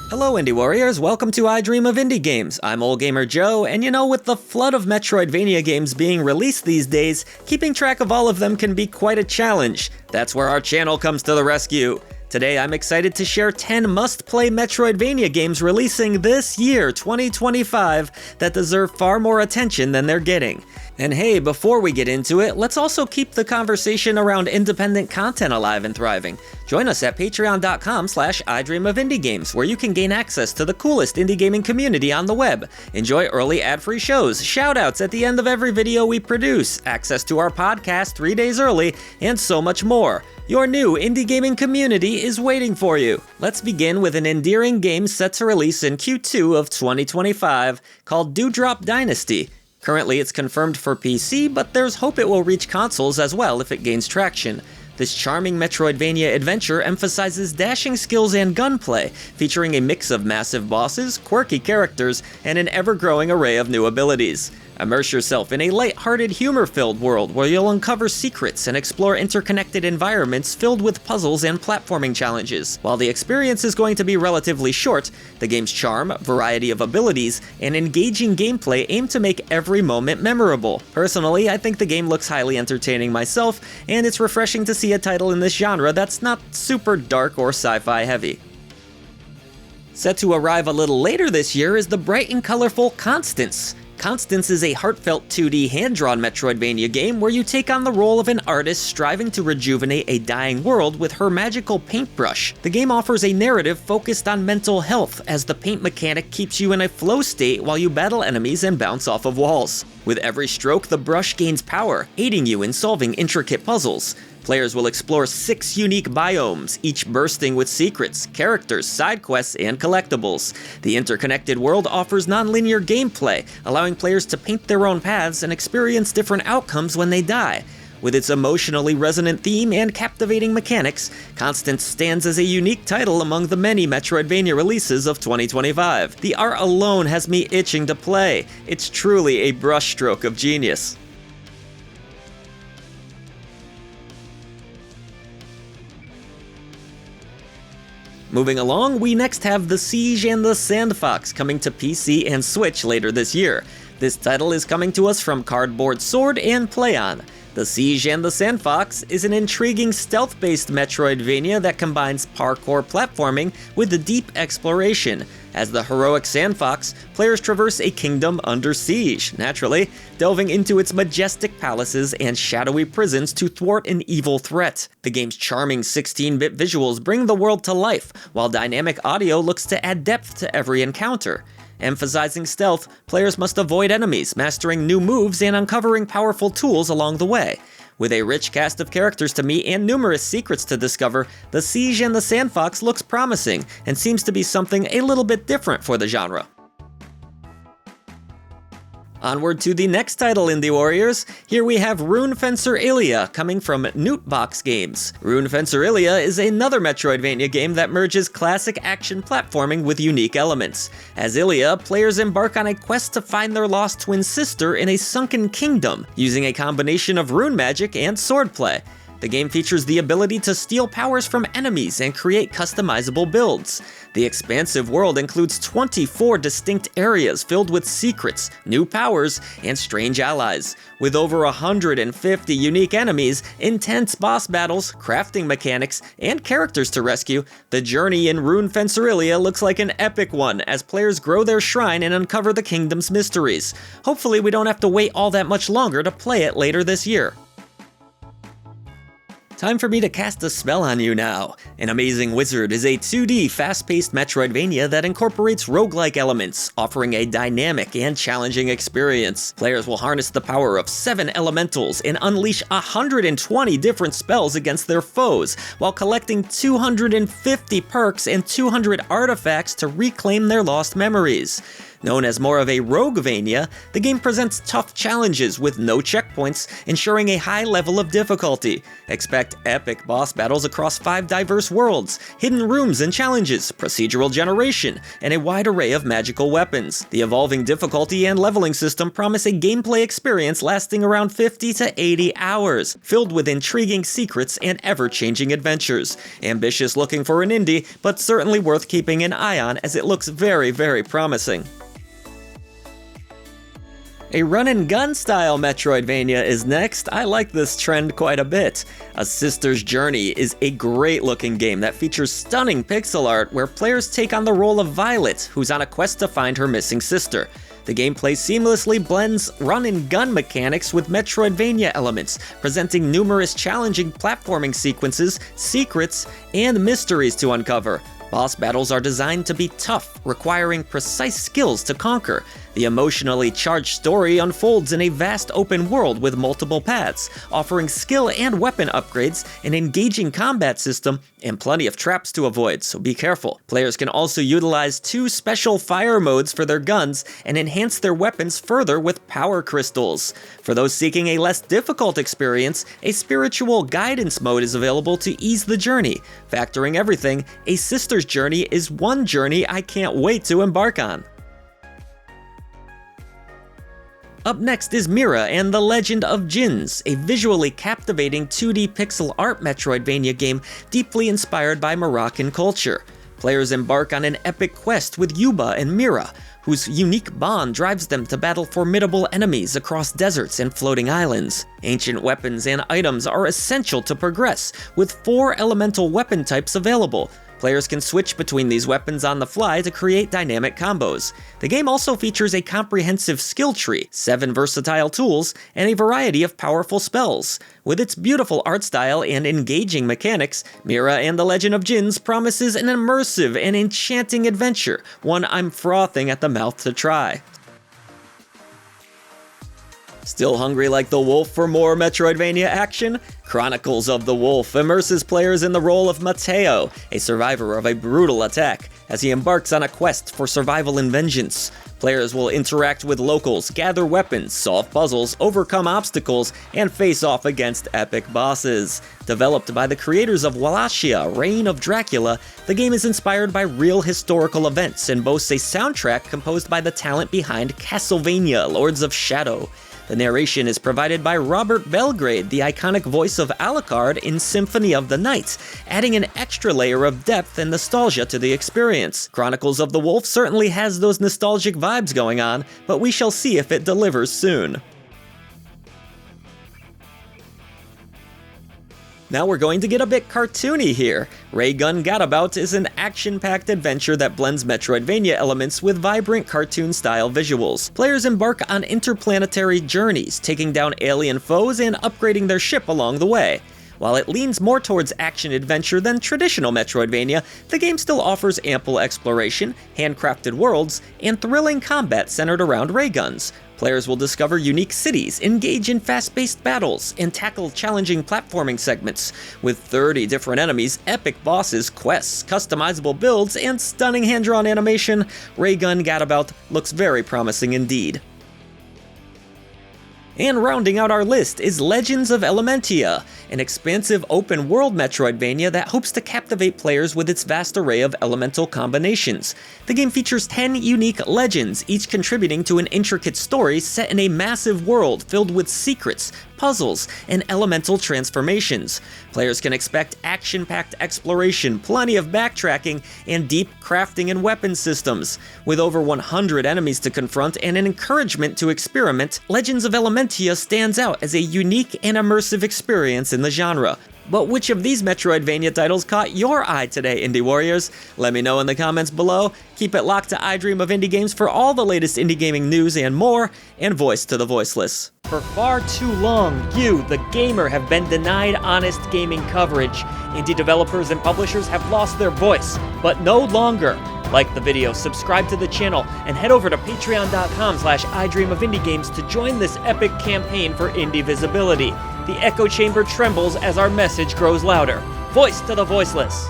Hello Indie Warriors, welcome to I Dream of Indie Games. I'm Old Gamer Joe, and you know, with the flood of Metroidvania games being released these days, keeping track of all of them can be quite a challenge. That's where our channel comes to the rescue. Today I'm excited to share 10 must-play Metroidvania games releasing this year, 2025, that deserve far more attention than they're getting. And hey, before we get into it, let's also keep the conversation around independent content alive and thriving. Join us at patreon.com/idreamofindiegames, where you can gain access to the coolest indie gaming community on the web. Enjoy early ad-free shows, shoutouts at the end of every video we produce, access to our podcast 3 days early, and so much more. Your new indie gaming community is waiting for you. Let's begin with an endearing game set to release in Q2 of 2025 called Dewdrop Dynasty. Currently it's confirmed for PC, but there's hope it will reach consoles as well if it gains traction. This charming Metroidvania adventure emphasizes dashing skills and gunplay, featuring a mix of massive bosses, quirky characters, and an ever-growing array of new abilities. Immerse yourself in a light-hearted, humor-filled world where you'll uncover secrets and explore interconnected environments filled with puzzles and platforming challenges. While the experience is going to be relatively short, the game's charm, variety of abilities, and engaging gameplay aim to make every moment memorable. Personally, I think the game looks highly entertaining myself, and it's refreshing to see a title in this genre that's not super dark or sci-fi heavy. Set to arrive a little later this year is the bright and colorful Constance. Constance is a heartfelt 2D hand-drawn Metroidvania game where you take on the role of an artist striving to rejuvenate a dying world with her magical paintbrush. The game offers a narrative focused on mental health, as the paint mechanic keeps you in a flow state while you battle enemies and bounce off of walls. With every stroke, the brush gains power, aiding you in solving intricate puzzles. Players will explore 6 unique biomes, each bursting with secrets, characters, side quests, and collectibles. The interconnected world offers non-linear gameplay, allowing players to paint their own paths and experience different outcomes when they die. With its emotionally resonant theme and captivating mechanics, Constance stands as a unique title among the many Metroidvania releases of 2025. The art alone has me itching to play. It's truly a brushstroke of genius. Moving along, we next have the Seige and the Sandfox coming to PC and Switch later this year. This title is coming to us from Cardboard Sword and Playon. The Seige and the Sandfox is an intriguing stealth-based Metroidvania that combines parkour platforming with the deep exploration. As the heroic Sandfox, players traverse a kingdom under siege, naturally, delving into its majestic palaces and shadowy prisons to thwart an evil threat. The game's charming 16-bit visuals bring the world to life, while dynamic audio looks to add depth to every encounter. Emphasizing stealth, players must avoid enemies, mastering new moves and uncovering powerful tools along the way. With a rich cast of characters to meet and numerous secrets to discover, the Seige and the Sandfox looks promising and seems to be something a little bit different for the genre. Onward to the next title, Indie Warriors. Here we have Rune Fencer Illyia, coming from Newtbox Games. Rune Fencer Illyia is another Metroidvania game that merges classic action platforming with unique elements. As Illyia, players embark on a quest to find their lost twin sister in a sunken kingdom, using a combination of rune magic and swordplay. The game features the ability to steal powers from enemies and create customizable builds. The expansive world includes 24 distinct areas filled with secrets, new powers, and strange allies. With over 150 unique enemies, intense boss battles, crafting mechanics, and characters to rescue, the journey in Rune Fencer Illyia looks like an epic one as players grow their shrine and uncover the kingdom's mysteries. Hopefully we don't have to wait all that much longer to play it later this year. Time for me to cast a spell on you now. An Amazing Wizard is a 2D fast-paced Metroidvania that incorporates roguelike elements, offering a dynamic and challenging experience. Players will harness the power of 7 elementals and unleash 120 different spells against their foes, while collecting 250 perks and 200 artifacts to reclaim their lost memories. Known as more of a roguevania, the game presents tough challenges with no checkpoints, ensuring a high level of difficulty. Expect epic boss battles across 5 diverse worlds, hidden rooms and challenges, procedural generation, and a wide array of magical weapons. The evolving difficulty and leveling system promise a gameplay experience lasting around 50 to 80 hours, filled with intriguing secrets and ever-changing adventures. Ambitious looking for an indie, but certainly worth keeping an eye on as it looks very, very promising. A run-and-gun style Metroidvania is next. I like this trend quite a bit. A Sister's Journey is a great-looking game that features stunning pixel art where players take on the role of Violet, who's on a quest to find her missing sister. The gameplay seamlessly blends run-and-gun mechanics with Metroidvania elements, presenting numerous challenging platforming sequences, secrets, and mysteries to uncover. Boss battles are designed to be tough, requiring precise skills to conquer. The emotionally charged story unfolds in a vast open world with multiple paths, offering skill and weapon upgrades, an engaging combat system, and plenty of traps to avoid, so be careful. Players can also utilize 2 special fire modes for their guns and enhance their weapons further with power crystals. For those seeking a less difficult experience, a spiritual guidance mode is available to ease the journey. Factoring everything, A Sister's Journey is one journey I can't wait to embark on. Up next is Mira and the Legend of Djinns, a visually captivating 2D pixel art Metroidvania game deeply inspired by Moroccan culture. Players embark on an epic quest with Yuba and Mira, whose unique bond drives them to battle formidable enemies across deserts and floating islands. Ancient weapons and items are essential to progress, with 4 elemental weapon types available. Players can switch between these weapons on the fly to create dynamic combos. The game also features a comprehensive skill tree, 7 versatile tools, and a variety of powerful spells. With its beautiful art style and engaging mechanics, Mira and the Legend of Djinns promises an immersive and enchanting adventure, one I'm frothing at the mouth to try. Still hungry like the wolf for more Metroidvania action? Chronicles of the Wolf immerses players in the role of Matteo, a survivor of a brutal attack, as he embarks on a quest for survival and vengeance. Players will interact with locals, gather weapons, solve puzzles, overcome obstacles, and face off against epic bosses. Developed by the creators of Wallachia, Reign of Dracula, the game is inspired by real historical events and boasts a soundtrack composed by the talent behind Castlevania, Lords of Shadow. The narration is provided by Robert Belgrade, the iconic voice of Alucard in Symphony of the Night, adding an extra layer of depth and nostalgia to the experience. Chronicles of the Wolf certainly has those nostalgic vibes going on, but we shall see if it delivers soon. Now we're going to get a bit cartoony here. Raygun Gadabout is an action-packed adventure that blends Metroidvania elements with vibrant cartoon-style visuals. Players embark on interplanetary journeys, taking down alien foes and upgrading their ship along the way. While it leans more towards action-adventure than traditional Metroidvania, the game still offers ample exploration, handcrafted worlds, and thrilling combat centered around rayguns. Players will discover unique cities, engage in fast-paced battles, and tackle challenging platforming segments. With 30 different enemies, epic bosses, quests, customizable builds, and stunning hand-drawn animation, Raygun Gadabout looks very promising indeed. And rounding out our list is Legends of Elementia, an expansive open-world Metroidvania that hopes to captivate players with its vast array of elemental combinations. The game features 10 unique legends, each contributing to an intricate story set in a massive world filled with secrets, puzzles, and elemental transformations. Players can expect action-packed exploration, plenty of backtracking, and deep crafting and weapon systems. With over 100 enemies to confront and an encouragement to experiment, Legends of Elementia stands out as a unique and immersive experience in the genre. But which of these Metroidvania titles caught your eye today, Indie Warriors? Let me know in the comments below. Keep it locked to I Dream of Indie Games for all the latest indie gaming news and more, and voice to the voiceless. For far too long, you, the gamer, have been denied honest gaming coverage. Indie developers and publishers have lost their voice, but no longer. Like the video, subscribe to the channel, and head over to patreon.com/idreamofindiegames to join this epic campaign for indie visibility. The echo chamber trembles as our message grows louder. Voice to the voiceless!